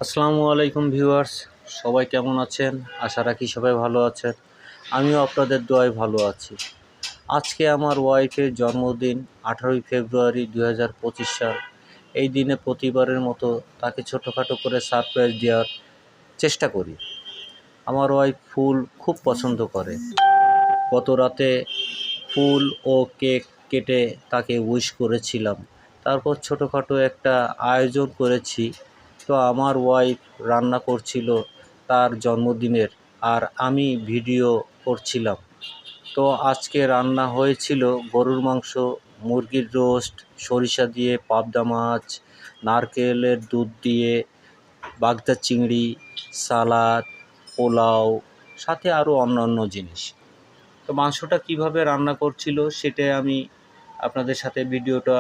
আসসালামু আলাইকুম ভিউয়ার্স, সবাই কেমন আছেন? আশা রাখি সবাই ভালো আছেন। আমিও আপনাদের দোয়ায় ভালো আছি। আজকে আমার ওয়াইফের জন্মদিন 18ই ফেব্রুয়ারি 2025 সাল। এই দিনে প্রতিবারের মতো তাকে ছোটোখাটো করে সারপ্রাইজ দেওয়ার চেষ্টা করি। আমার ওয়াইফ ফুল খুব পছন্দ করে। গত রাতে ফুল ও কেক কেটে তাকে উইশ করেছিলাম। তারপর ছোটোখাটো একটা আয়োজন করেছি। তো আমার ওয়াইফ রান্না করছিল তার জন্মদিনের, আর আমি ভিডিও করছিলাম। তো আজকে রান্না হয়েছিল গরুর মাংস, মুরগির রোস্ট, সরিষা দিয়ে পাবদা মাছ, নারকেলের দুধ দিয়ে বাগদা চিংড়ি, সালাদ, পোলাও, সাথে আরও অন্যান্য জিনিস। তো মাংসটা কিভাবে রান্না করছিল সেটাই আমি আপনাদের সাথে ভিডিওটা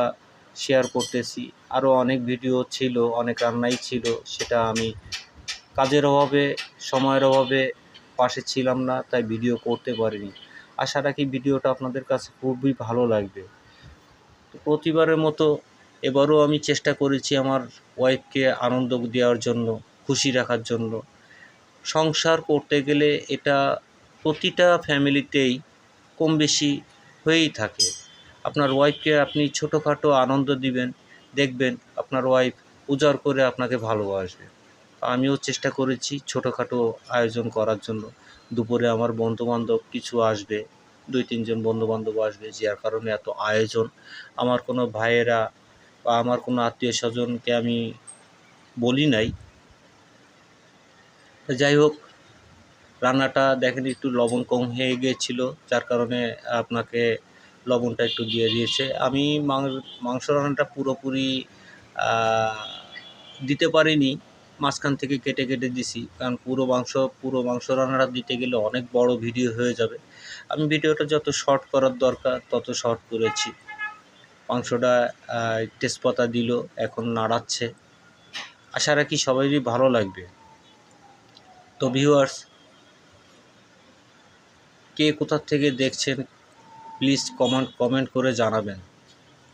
শেয়ার করতেছি। আরও অনেক ভিডিও ছিল, অনেক রান্নাই ছিল, সেটা আমি কাজের অভাবে, সময়ের অভাবে পাশে ছিলাম না, তাই ভিডিও করতে পারিনি। আশা রাখি ভিডিওটা আপনাদের কাছে খুবই ভালো লাগবে। তো প্রতিবারের মতো এবারও আমি চেষ্টা করেছি আমার ওয়াইফকে আনন্দ দেওয়ার জন্য, খুশি রাখার জন্য। সংসার করতে গেলে এটা প্রতিটা ফ্যামিলিতেই কম বেশি হয়েই থাকে। আপনার ওয়াইফকে আপনি ছোটোখাটো আনন্দ দিবেন, দেখবেন আপনার ওয়াইফ উজাড় করে আপনাকে ভালোবাসবে। আমিও চেষ্টা করেছি ছোটোখাটো আয়োজন করার জন্য। দুপুরে আমার বন্ধুবান্ধব কিছু আসবে, 2-3 জন বন্ধুবান্ধব আসবে, যার কারণে এত আয়োজন। আমার কোনো ভাইয়েরা বা আমার কোনো আত্মীয় স্বজনকে আমি বলি নাই। যাই হোক, রান্নাটা দেখেন একটু লবণ কম হয়ে গিয়েছিল, যার কারণে আপনাকে লবণটা একটু দিয়ে দিয়েছে। আমি মাংস রান্নাটা পুরোপুরি দিতে পারিনি, মাঝখান থেকে কেটে কেটে দিছি, কারণ পুরো মাংস রান্নাটা দিতে গেলে অনেক বড় ভিডিও হয়ে যাবে। আমি ভিডিওটা যত শর্ট করার দরকার তত শর্ট করেছি। মাংসটা তেজপাতা দিল, এখন নাড়াচ্ছে। আশা রাখি সবারই ভালো লাগবে। তো ভিউয়ার্স, কে কোথা থেকে দেখছেন প্লিজ কমেন্ট করে জানাবেন।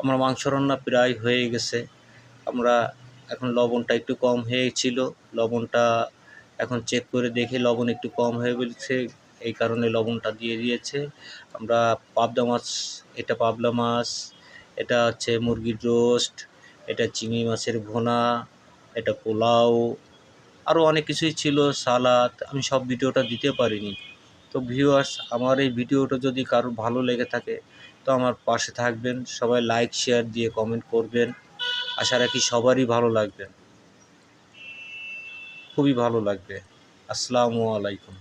আমার মাংস রান্না প্রায় হয়ে গেছে। আমরা এখন লবণটা একটু কম হয়েছিল, লবণটা এখন চেক করে দেখি লবণ একটু কম হয়ে বলছে, এই কারণে লবণটা দিয়ে দিয়েছে। আমরা পাবদা মাছ, এটা পাবদা মাছ, এটা হচ্ছে মুরগির রোস্ট, এটা চিংড়ি মাছের ভুনা, এটা পোলাও, আরও অনেক কিছুই ছিল, সালাদ। আমি সব ভিডিওটা দিতে পারিনি। তো ভিউয়ার্স, আমার এই ভিডিওটা যদি কারোর ভালো লেগে থাকে তো আমার পাশে থাকবেন, সবাই লাইক শেয়ার দিয়ে কমেন্ট করবেন। আশা রাখি সবারই ভালো লাগবে, খুবই ভালো লাগবে। আসসালামু আলাইকুম।